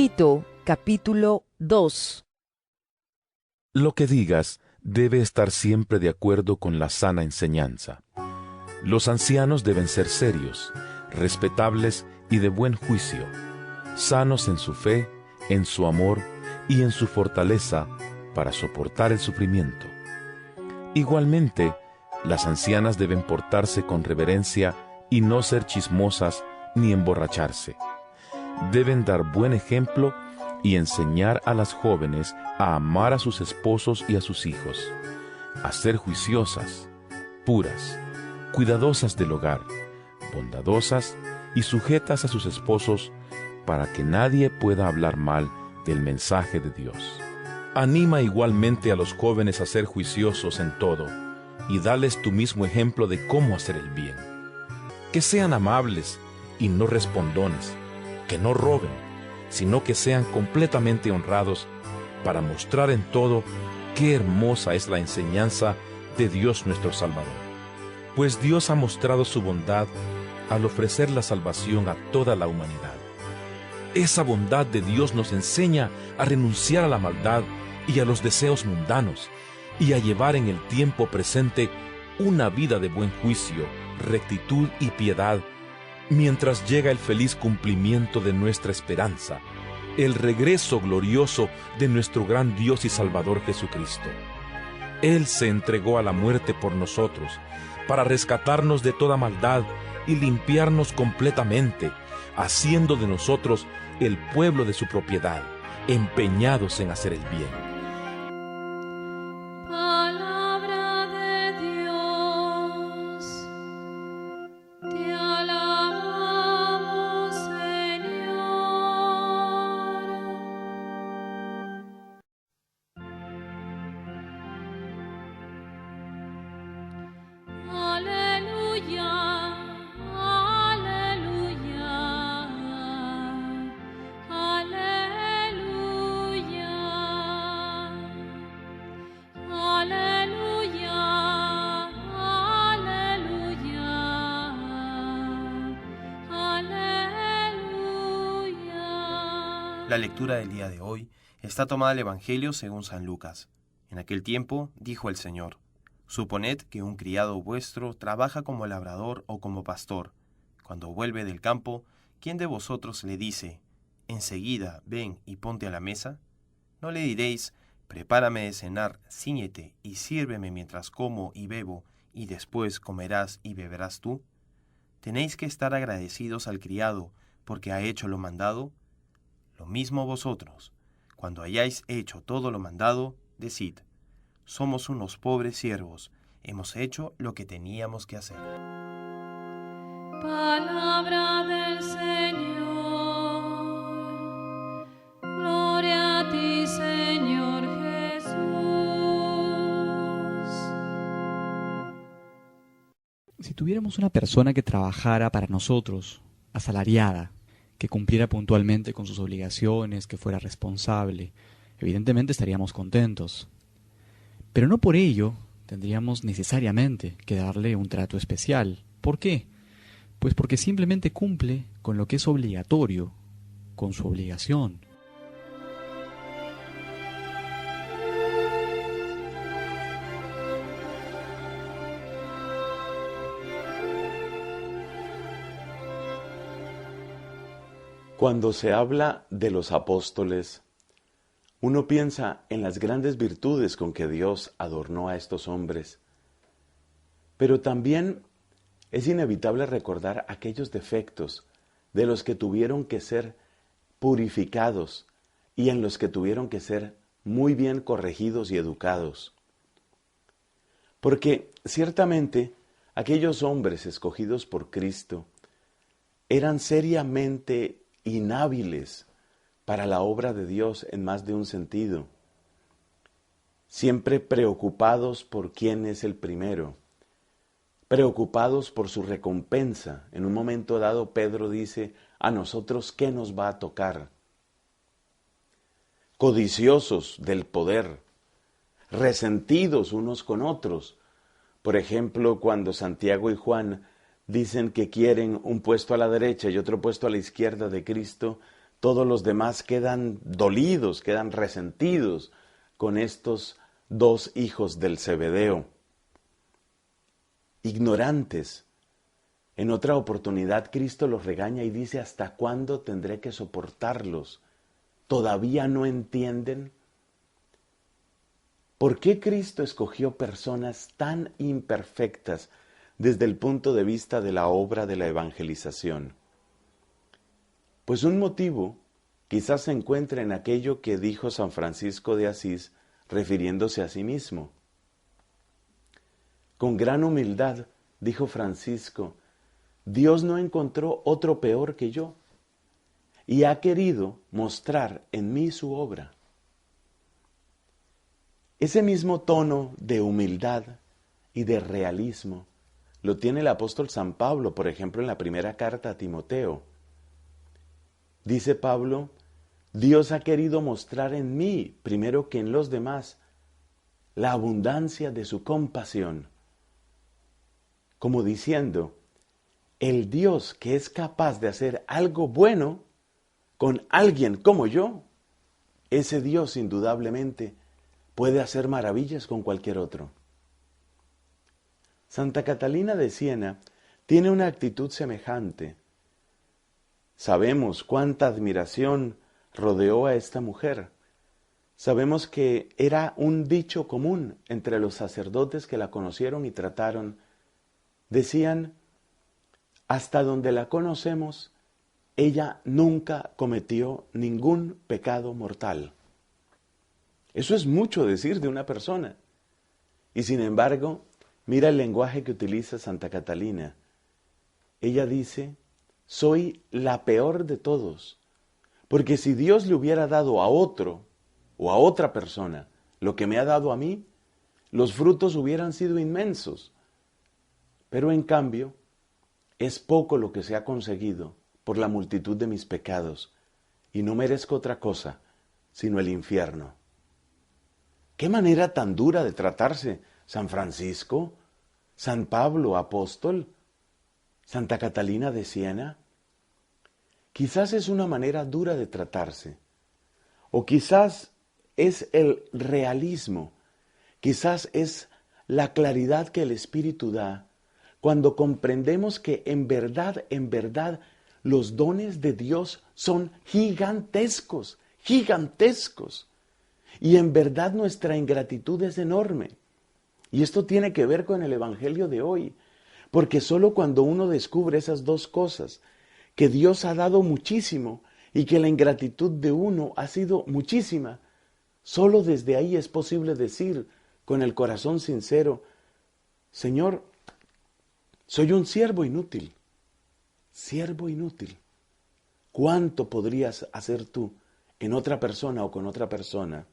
Tito, capítulo 2. Lo que digas debe estar siempre de acuerdo con la sana enseñanza. Los ancianos deben ser serios, respetables y de buen juicio, sanos en su fe, en su amor y en su fortaleza para soportar el sufrimiento. Igualmente, las ancianas deben portarse con reverencia y no ser chismosas ni emborracharse. Deben dar buen ejemplo y enseñar a las jóvenes a amar a sus esposos y a sus hijos, a ser juiciosas, puras, cuidadosas del hogar, bondadosas y sujetas a sus esposos, para que nadie pueda hablar mal del mensaje de Dios. Anima igualmente a los jóvenes a ser juiciosos en todo, y dales tu mismo ejemplo de cómo hacer el bien. Que sean amables y no respondones, que no roben, sino que sean completamente honrados, para mostrar en todo qué hermosa es la enseñanza de Dios nuestro Salvador. Pues Dios ha mostrado su bondad al ofrecer la salvación a toda la humanidad. Esa bondad de Dios nos enseña a renunciar a la maldad y a los deseos mundanos, y a llevar en el tiempo presente una vida de buen juicio, rectitud y piedad, mientras llega el feliz cumplimiento de nuestra esperanza, el regreso glorioso de nuestro gran Dios y Salvador Jesucristo. Él se entregó a la muerte por nosotros, para rescatarnos de toda maldad y limpiarnos completamente, haciendo de nosotros el pueblo de su propiedad, empeñados en hacer el bien. Palabra de Dios, te alabamos, Señor. Aleluya, aleluya, aleluya, aleluya, aleluya. La lectura del día de hoy está tomada del Evangelio según San Lucas. En aquel tiempo dijo el Señor: Suponed que un criado vuestro trabaja como labrador o como pastor. Cuando vuelve del campo, ¿quién de vosotros le dice: enseguida ven y ponte a la mesa? ¿No le diréis: prepárame de cenar, cíñete y sírveme mientras como y bebo, y después comerás y beberás tú? ¿Tenéis que estar agradecidos al criado porque ha hecho lo mandado? Lo mismo vosotros, cuando hayáis hecho todo lo mandado, decid: somos unos pobres siervos, hemos hecho lo que teníamos que hacer. Palabra del Señor. Gloria a ti, Señor Jesús. Si tuviéramos una persona que trabajara para nosotros, asalariada, que cumpliera puntualmente con sus obligaciones, que fuera responsable, evidentemente estaríamos contentos. Pero no por ello tendríamos necesariamente que darle un trato especial. ¿Por qué? Pues porque simplemente cumple con lo que es obligatorio, con su obligación. Cuando se habla de los apóstoles, uno piensa en las grandes virtudes con que Dios adornó a estos hombres, pero también es inevitable recordar aquellos defectos de los que tuvieron que ser purificados y en los que tuvieron que ser muy bien corregidos y educados. Porque ciertamente aquellos hombres escogidos por Cristo eran seriamente inhábiles para la obra de Dios en más de un sentido, siempre preocupados por quién es el primero, preocupados por su recompensa. En un momento dado Pedro dice: ¿a nosotros qué nos va a tocar? Codiciosos del poder, resentidos unos con otros. Por ejemplo, cuando Santiago y Juan dicen que quieren un puesto a la derecha y otro puesto a la izquierda de Cristo, Todos los demás quedan dolidos, quedan resentidos con estos dos hijos del Zebedeo, ignorantes. En otra oportunidad Cristo los regaña y dice: ¿hasta cuándo tendré que soportarlos? ¿Todavía no entienden? ¿Por qué Cristo escogió personas tan imperfectas desde el punto de vista de la obra de la evangelización? Pues un motivo quizás se encuentre en aquello que dijo San Francisco de Asís refiriéndose a sí mismo. Con gran humildad, dijo Francisco, Dios no encontró otro peor que yo y ha querido mostrar en mí su obra. Ese mismo tono de humildad y de realismo lo tiene el apóstol San Pablo, por ejemplo, en la primera carta a Timoteo. Dice Pablo: Dios ha querido mostrar en mí, primero que en los demás, la abundancia de su compasión. Como diciendo, el Dios que es capaz de hacer algo bueno con alguien como yo, ese Dios indudablemente puede hacer maravillas con cualquier otro. Santa Catalina de Siena tiene una actitud semejante. Sabemos cuánta admiración rodeó a esta mujer. Sabemos que era un dicho común entre los sacerdotes que la conocieron y trataron. Decían: hasta donde la conocemos, ella nunca cometió ningún pecado mortal. Eso es mucho decir de una persona. Y sin embargo, mira el lenguaje que utiliza Santa Catalina. Ella dice: soy la peor de todos, porque si Dios le hubiera dado a otro o a otra persona lo que me ha dado a mí, los frutos hubieran sido inmensos. Pero en cambio, es poco lo que se ha conseguido por la multitud de mis pecados, y no merezco otra cosa sino el infierno. ¿Qué manera tan dura de tratarse San Francisco, San Pablo apóstol, Santa Catalina de Siena? Quizás es una manera dura de tratarse, o quizás es el realismo, quizás es la claridad que el Espíritu da cuando comprendemos que en verdad, los dones de Dios son gigantescos, gigantescos. Y en verdad nuestra ingratitud es enorme. Y esto tiene que ver con el Evangelio de hoy, porque solo cuando uno descubre esas dos cosas, que Dios ha dado muchísimo y que la ingratitud de uno ha sido muchísima, solo desde ahí es posible decir con el corazón sincero: Señor, soy un siervo inútil, siervo inútil. ¿Cuánto podrías hacer tú en otra persona o con otra persona?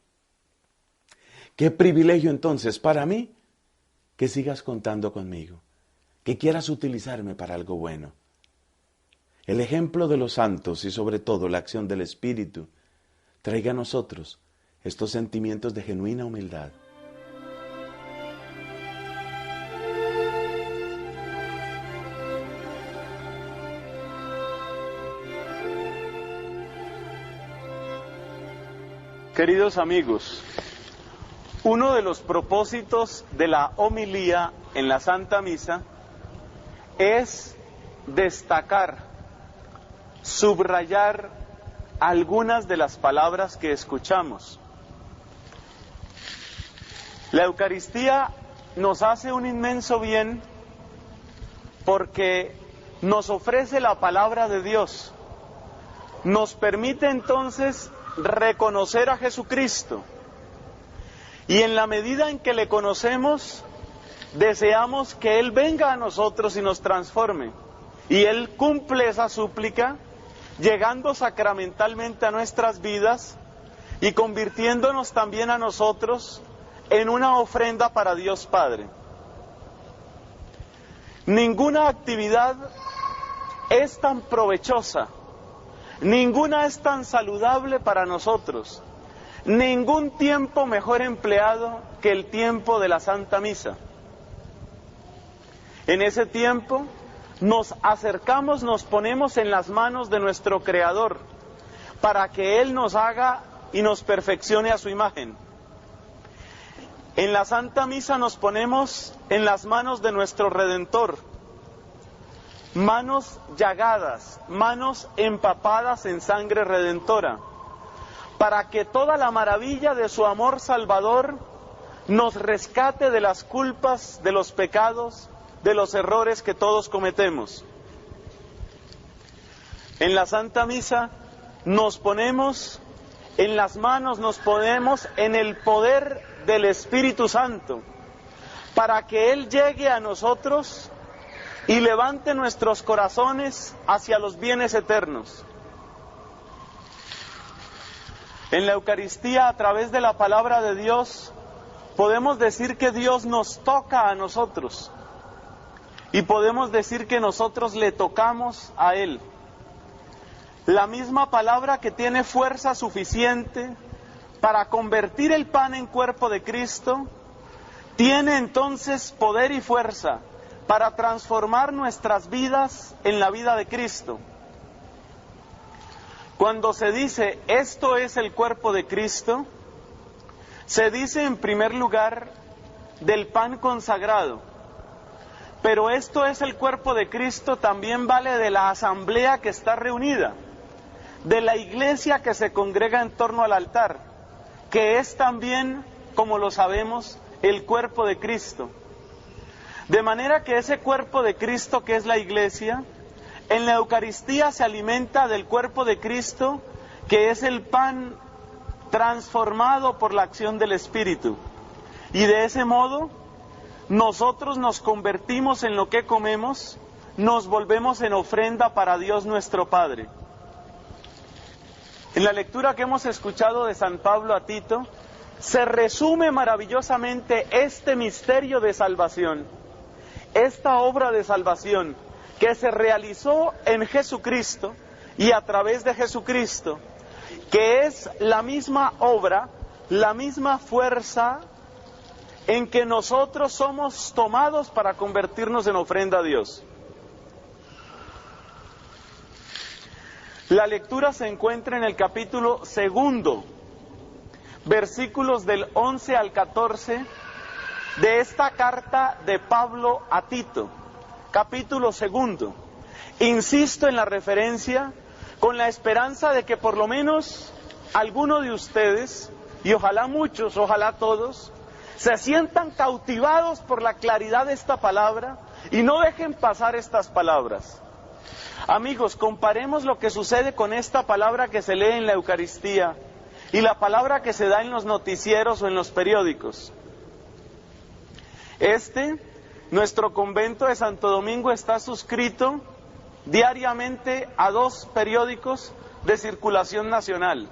Qué privilegio entonces para mí que sigas contando conmigo, que quieras utilizarme para algo bueno. El ejemplo de los santos y sobre todo la acción del Espíritu traiga a nosotros estos sentimientos de genuina humildad. Queridos amigos, uno de los propósitos de la homilía en la Santa Misa es destacar, subrayar algunas de las palabras que escuchamos. La Eucaristía nos hace un inmenso bien porque nos ofrece la palabra de Dios, nos permite entonces reconocer a Jesucristo, y en la medida en que le conocemos, deseamos que Él venga a nosotros y nos transforme, y Él cumple esa súplica, llegando sacramentalmente a nuestras vidas y convirtiéndonos también a nosotros en una ofrenda para Dios Padre. Ninguna actividad es tan provechosa, ninguna es tan saludable para nosotros, ningún tiempo mejor empleado que el tiempo de la Santa Misa. En ese tiempo nos acercamos, nos ponemos en las manos de nuestro Creador, para que Él nos haga y nos perfeccione a su imagen. En la Santa Misa nos ponemos en las manos de nuestro Redentor, manos llagadas, manos empapadas en sangre redentora, para que toda la maravilla de su amor salvador nos rescate de las culpas, de los pecados, de los errores que todos cometemos. En la Santa Misa nos ponemos en las manos, nos ponemos en el poder del Espíritu Santo, para que Él llegue a nosotros y levante nuestros corazones hacia los bienes eternos. En la Eucaristía, a través de la palabra de Dios, podemos decir que Dios nos toca a nosotros y podemos decir que nosotros le tocamos a Él. La misma palabra que tiene fuerza suficiente para convertir el pan en cuerpo de Cristo, tiene entonces poder y fuerza para transformar nuestras vidas en la vida de Cristo. Cuando se dice, esto es el cuerpo de Cristo, se dice en primer lugar del pan consagrado, pero esto es el cuerpo de Cristo también vale de la asamblea que está reunida, de la iglesia que se congrega en torno al altar, que es también, como lo sabemos, el cuerpo de Cristo. De manera que ese cuerpo de Cristo, que es la iglesia, en la Eucaristía se alimenta del cuerpo de Cristo, que es el pan transformado por la acción del Espíritu. Y de ese modo, nosotros nos convertimos en lo que comemos, nos volvemos en ofrenda para Dios nuestro Padre. En la lectura que hemos escuchado de San Pablo a Tito, se resume maravillosamente este misterio de salvación, esta obra de salvación que se realizó en Jesucristo y a través de Jesucristo, que es la misma obra, la misma fuerza en que nosotros somos tomados para convertirnos en ofrenda a Dios. La lectura se encuentra en el capítulo 2, versículos del 11 al 14 de esta carta de Pablo a Tito, capítulo 2. Insisto en la referencia con la esperanza de que por lo menos alguno de ustedes, y ojalá muchos, ojalá todos, se sientan cautivados por la claridad de esta palabra y no dejen pasar estas palabras. Amigos, comparemos lo que sucede con esta palabra que se lee en la Eucaristía y la palabra que se da en los noticieros o en los periódicos. Nuestro convento de Santo Domingo está suscrito diariamente a 2 periódicos de circulación nacional.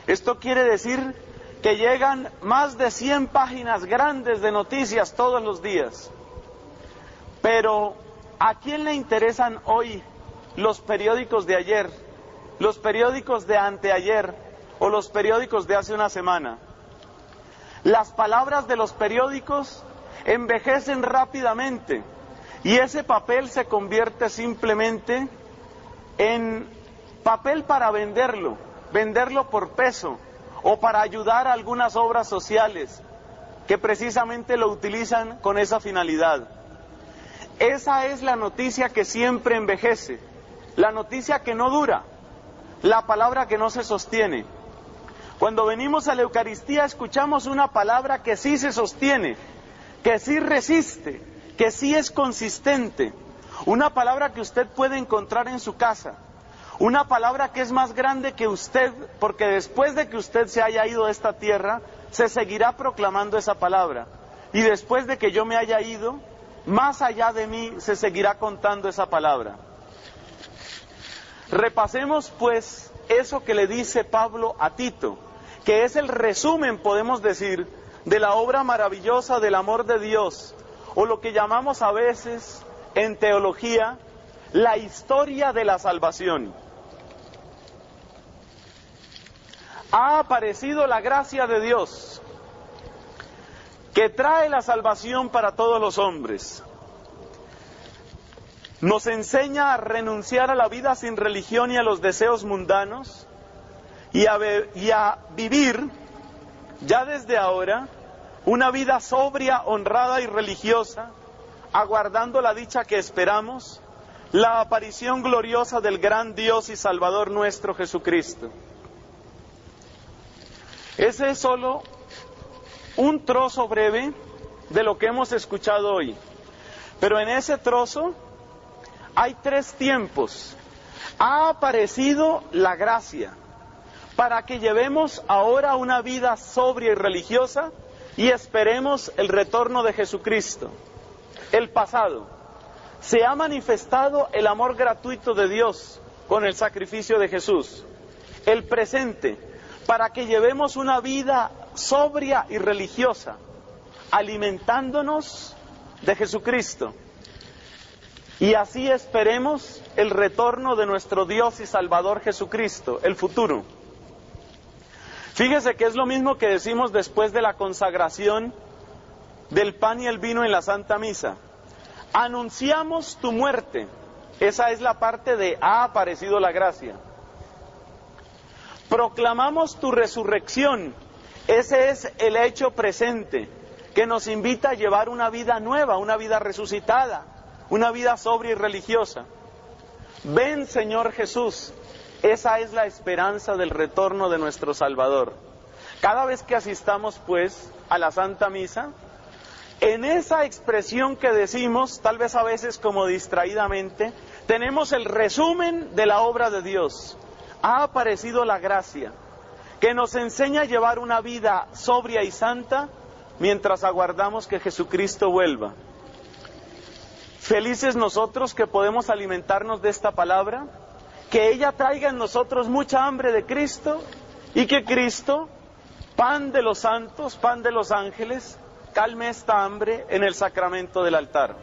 Esto quiere decir que llegan más de 100 páginas grandes de noticias todos los días. Pero, ¿a quién le interesan hoy los periódicos de ayer, los periódicos de anteayer o los periódicos de hace una semana? Las palabras de los periódicos envejecen rápidamente y ese papel se convierte simplemente en papel para venderlo por peso o para ayudar a algunas obras sociales que precisamente lo utilizan con esa finalidad. Esa es la noticia que siempre envejece, la noticia que no dura, la palabra que no se sostiene. Cuando venimos a la Eucaristía escuchamos una palabra que sí se sostiene, que sí resiste, que sí es consistente, una palabra que usted puede encontrar en su casa, una palabra que es más grande que usted, porque después de que usted se haya ido de esta tierra, se seguirá proclamando esa palabra, y después de que yo me haya ido, más allá de mí se seguirá contando esa palabra. Repasemos pues eso que le dice Pablo a Tito, que es el resumen, podemos decir, de la obra maravillosa del amor de Dios, o lo que llamamos a veces en teología, la historia de la salvación. Ha aparecido la gracia de Dios, que trae la salvación para todos los hombres. Nos enseña a renunciar a la vida sin religión y a los deseos mundanos, y a vivir ya desde ahora una vida sobria, honrada y religiosa, aguardando la dicha que esperamos, la aparición gloriosa del gran Dios y Salvador nuestro Jesucristo. Ese es solo un trozo breve de lo que hemos escuchado hoy. Pero en ese trozo hay 3 tiempos. Ha aparecido la gracia para que llevemos ahora una vida sobria y religiosa y esperemos el retorno de Jesucristo. El pasado. Se ha manifestado el amor gratuito de Dios con el sacrificio de Jesús. El presente, para que llevemos una vida sobria y religiosa, alimentándonos de Jesucristo. Y así esperemos el retorno de nuestro Dios y Salvador Jesucristo, el futuro. Fíjese que es lo mismo que decimos después de la consagración del pan y el vino en la Santa Misa. Anunciamos tu muerte. Esa es la parte de ha aparecido la gracia. Proclamamos tu resurrección. Ese es el hecho presente que nos invita a llevar una vida nueva, una vida resucitada, una vida sobria y religiosa. Ven, Señor Jesús. Esa es la esperanza del retorno de nuestro Salvador. Cada vez que asistamos, pues, a la Santa Misa, en esa expresión que decimos, tal vez a veces como distraídamente, tenemos el resumen de la obra de Dios. Ha aparecido la gracia, que nos enseña a llevar una vida sobria y santa mientras aguardamos que Jesucristo vuelva. Felices nosotros que podemos alimentarnos de esta palabra, que ella traiga en nosotros mucha hambre de Cristo y que Cristo, pan de los santos, pan de los ángeles, calme esta hambre en el sacramento del altar.